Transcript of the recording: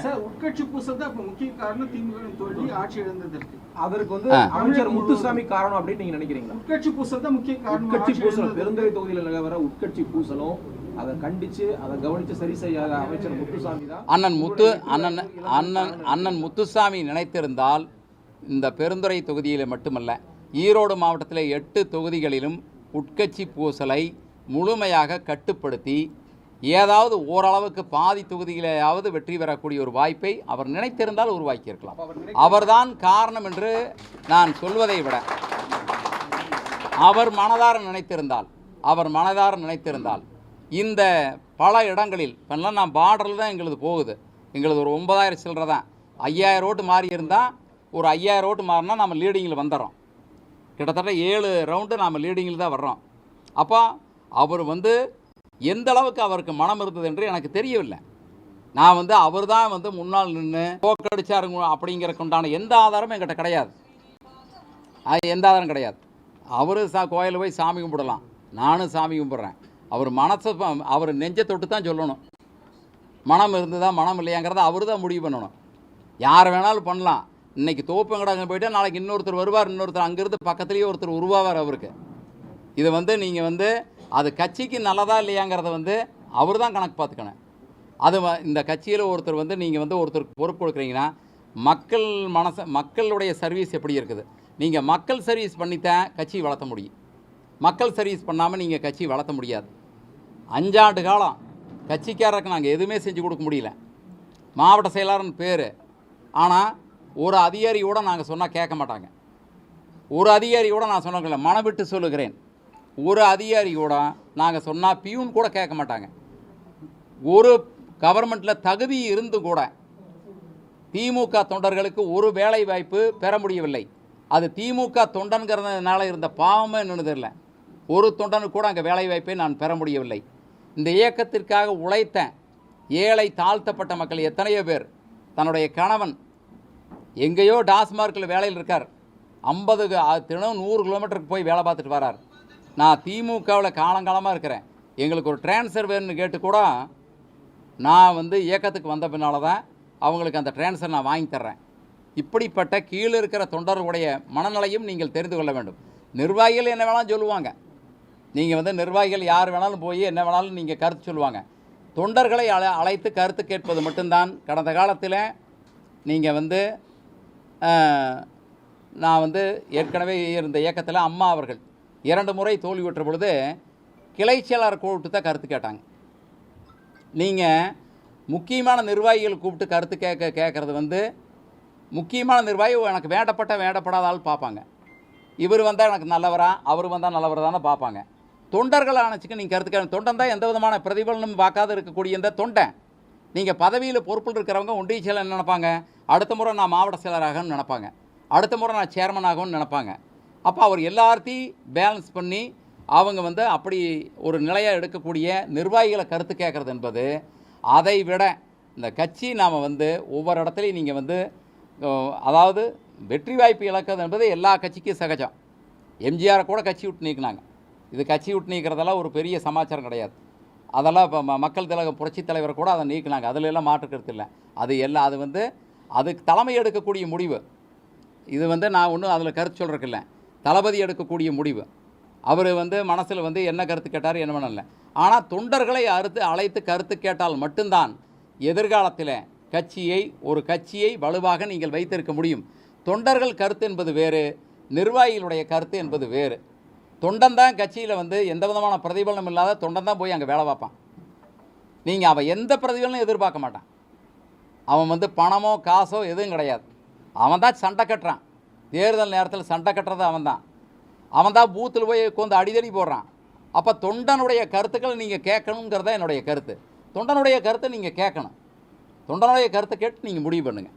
Sir உட்கட்சி பூசல் தான் முக்கிய காரணம் திமுக தோல்வி ஆட்சி இழந்ததற்கு. அதற்கு வந்து அமைச்சர் முத்துசாமி காரணம் அப்படின்னு நீங்க நினைக்கிறீங்களா? உட்கட்சி பூசல் தான் முக்கிய காரணம். உட்கட்சி பூசல் பெருந்துறை தொகுதியில் நிலவர உட்கட்சி பூசலும் அதை கண்டிச்சு அதை கவனிச்சு சரி செய்யாத அமைச்சர் முத்துசாமி தான். அண்ணன் முத்துசாமி நினைத்திருந்தால் இந்த பெருந்துறை தொகுதியில் மட்டுமல்ல, ஈரோடு மாவட்டத்தில் 8 தொகுதிகளிலும் உட்கட்சி பூசலை முழுமையாக கட்டுப்படுத்தி ஏதாவது ஓரளவுக்கு பாதி தொகுதியிலேயாவது வெற்றி பெறக்கூடிய ஒரு வாய்ப்பை அவர் நினைத்திருந்தால் உருவாக்கியிருக்கலாம். அவர்தான் காரணம் என்று நான் சொல்வதை விட அவர் மனதார நினைத்திருந்தால் இந்த பல இடங்களில் இப்போல்லாம் நான் பார்டரில் தான் எங்களது போகுது. எங்களது ஒரு 9000 சில்லரை தான். 5000 ஓட்டு மாறி இருந்தால் ஒரு 5000 ஓட்டு மாறினா நம்ம லீடிங்கில் வந்துடுறோம். கிட்டத்தட்ட 7 ரவுண்டு நாம் லீடிங்கில் தான் வர்றோம். அப்போ அவர் வந்து எந்த அளவுக்கு அவருக்கு மனம் இருந்தது என்று எனக்கு தெரியவில்லை. நான் அவர் தான் முன்னால் நின்று தோக்கடிச்சாருங்க அப்படிங்கிறதுக்குண்டான எந்த ஆதாரமும் என்கிட்ட கிடையாது. எந்த ஆதாரம் கிடையாது. அவர் கோயிலில் போய் சாமி கும்பிடலாம், நானும் சாமி கும்பிட்றேன். அவர் மனசை அவர் நெஞ்சை தொட்டு தான் சொல்லணும். மனம் இருந்ததா மனம் இல்லையாங்கிறத அவர் தான் முடிவு பண்ணணும். யார் வேணாலும் பண்ணலாம். இன்றைக்கி தோப்புங்கடாங்க போயிட்டு நாளைக்கு இன்னொருத்தர் வருவார், இன்னொருத்தர் அங்கேருந்து பக்கத்துலேயே ஒருத்தர் உருவாவார். அவருக்கு இது நீங்கள் அது கட்சிக்கு நல்லதா இல்லையாங்கிறத அவர் தான் கணக்கு பார்த்துக்கணும். அது இந்த கட்சியில் ஒருத்தர் நீங்கள் ஒருத்தருக்கு பொறுப்பு கொடுக்குறீங்கன்னா மக்களுடைய சர்வீஸ் எப்படி இருக்குது? நீங்கள் மக்கள் சர்வீஸ் பண்ணித்தான் கட்சி வளர்த்த முடியும். மக்கள் சர்வீஸ் பண்ணாமல் நீங்கள் கட்சி வளர்த்த முடியாது. 5 ஆண்டு காலம் கட்சிக்காரருக்கு நாங்கள் எதுவுமே செஞ்சு கொடுக்க முடியல. மாவட்ட செயலாளர்னு பேர். ஆனால் ஒரு அதிகாரியோட நாங்கள் சொன்னால் கேட்க மாட்டாங்க. ஒரு அதிகாரியோட நான் சொன்னதில்லை, மனம் விட்டு சொல்லுகிறேன். ஒரு அதிகாரியோட நாங்கள் சொன்னால் பியூன் கூட கேட்க மாட்டாங்க. ஒரு கவர்மெண்ட்டில் தகுதி இருந்து கூட திமுக தொண்டர்களுக்கு ஒரு வேலை வாய்ப்பு பெற முடியவில்லை. அது திமுக தொண்டன்கிறதுனால இருந்த பாவமே என்னன்னு தெரியல. ஒரு தொண்டனுக்கு கூட அங்கே வேலை வாய்ப்பை நான் பெற முடியவில்லை. இந்த இயக்கத்திற்காக உழைத்த ஏழை தாழ்த்தப்பட்ட மக்கள் எத்தனையோ பேர், தன்னுடைய கணவன் எங்கேயோ டாஸ்மார்க்கில் வேலையில் இருக்கார், 50 தினம் 100 கிலோமீட்டருக்கு போய் வேலை பார்த்துட்டு வரார். நான் திமுகவில் காலங்காலமாக இருக்கிறேன், எங்களுக்கு ஒரு டிரான்ஸ்ஃபர் வேணும்னு கேட்டு கூட நான் இயக்கத்துக்கு வந்த பின்னால் தான் அவங்களுக்கு அந்த டிரான்ஸ்ஃபர் நான் வாங்கி தர்றேன். இப்படிப்பட்ட கீழே இருக்கிற தொண்டர்களுடைய மனநிலையும் நீங்கள் தெரிந்து கொள்ள வேண்டும். நிர்வாகிகள் என்ன வேணாலும் சொல்லுவாங்க. நீங்கள் நிர்வாகிகள் யார் வேணாலும் போய் என்ன வேணாலும் நீங்கள் கருத்து சொல்லுவாங்க. தொண்டர்களை அழைத்து கருத்து கேட்பது மட்டும்தான். கடந்த காலத்தில் நீங்கள் நான் ஏற்கனவே இருந்த இயக்கத்தில் அம்மா அவர்கள் 2 முறை தோல்வியுற்ற பொழுது கிளை செயலாளர் கூப்பிட்டு தான் கருத்து கேட்டாங்க. நீங்கள் முக்கியமான நிர்வாகிகள் கூப்பிட்டு கருத்து கேட்குறது முக்கியமான நிர்வாகி எனக்கு வேண்டப்படாத ஆள் பார்ப்பாங்க. இவர் வந்தால் எனக்கு நல்லவரா, அவர் வந்தால் நல்லவராதானே பார்ப்பாங்க. தொண்டர்களை அணைச்சிக்க நீங்கள் கருத்து கேட்க. தொண்டன் தான் எந்த விதமான பிரதிபலனும் பார்க்காத இருக்கக்கூடிய இந்த தொண்டன். நீங்கள் பதவியில் பொறுப்பில் இருக்கிறவங்க ஒன்றிய செயலர் நினைப்பாங்க, அடுத்த முறை நான் மாவட்ட செயலராகன்னு நினைப்பாங்க, அடுத்த முறை நான் சேர்மனாகன்னு நினைப்பாங்க. அப்போ அவர் எல்லாத்தையும் பேலன்ஸ் பண்ணி அவங்க அப்படி ஒரு நிலையாக எடுக்கக்கூடிய நிர்வாகிகளை கருத்து கேட்குறது என்பது, அதை விட இந்த கட்சி நாம் ஒவ்வொரு இடத்துலையும் நீங்கள் அதாவது வெற்றி வாய்ப்பு இழக்கிறது என்பது எல்லா கட்சிக்கும் சகஜம். எம்ஜிஆரை கூட கட்சி விட்டு நீக்கினாங்க. இது கட்சி விட்டு நீக்கிறதெல்லாம் ஒரு பெரிய சமாச்சாரம் கிடையாது. அதெல்லாம் இப்போ மக்கள் திலகம் புரட்சித் தலைவர் கூட அதை நீக்கினாங்க. அதில் எல்லாம் மாற்றுக்கிறது இல்லை. அது அதுக்கு தலைமை எடுக்கக்கூடிய முடிவு. இது நான் ஒன்றும் அதில் கருத்து சொல்கிறதில்ல. தளபதி எடுக்கக்கூடிய முடிவு. அவர் மனசில் என்ன கருத்து கேட்டார் என்ன பண்ணல. ஆனால் தொண்டர்களை அழைத்து கருத்து கேட்டால் மட்டும்தான் எதிர்காலத்தில் ஒரு கட்சியை வலுவாக நீங்கள் வைத்திருக்க முடியும். தொண்டர்கள் கருத்து என்பது வேறு, நிர்வாகிகளுடைய கருத்து என்பது வேறு. தொண்டன் தான் கட்சியில் எந்த விதமான பிரதிபலனும் இல்லாத தொண்டன் தான் போய் அங்கே வேலை பார்ப்பான். நீங்கள் அவன் எந்த பிரதிபலனும் எதிர்பார்க்க மாட்டான். அவன் பணமோ காசோ எதுவும் கிடையாது. அவன் தான் சண்டை கட்டுறான். தேர்தல் நேரத்தில் சண்டை கட்டுறது அவன் தான் பூத்தில் போய் கொஞ்சம் அடிதடி போடுறான். அப்போ தொண்டனுடைய கருத்துக்களை நீங்கள் கேட்கணுங்கிறத என்னுடைய கருத்து. தொண்டனுடைய கருத்தை நீங்கள் கேட்கணும். தொண்டனுடைய கருத்தை கேட்டு நீங்கள் முடிவு பண்ணுங்கள்.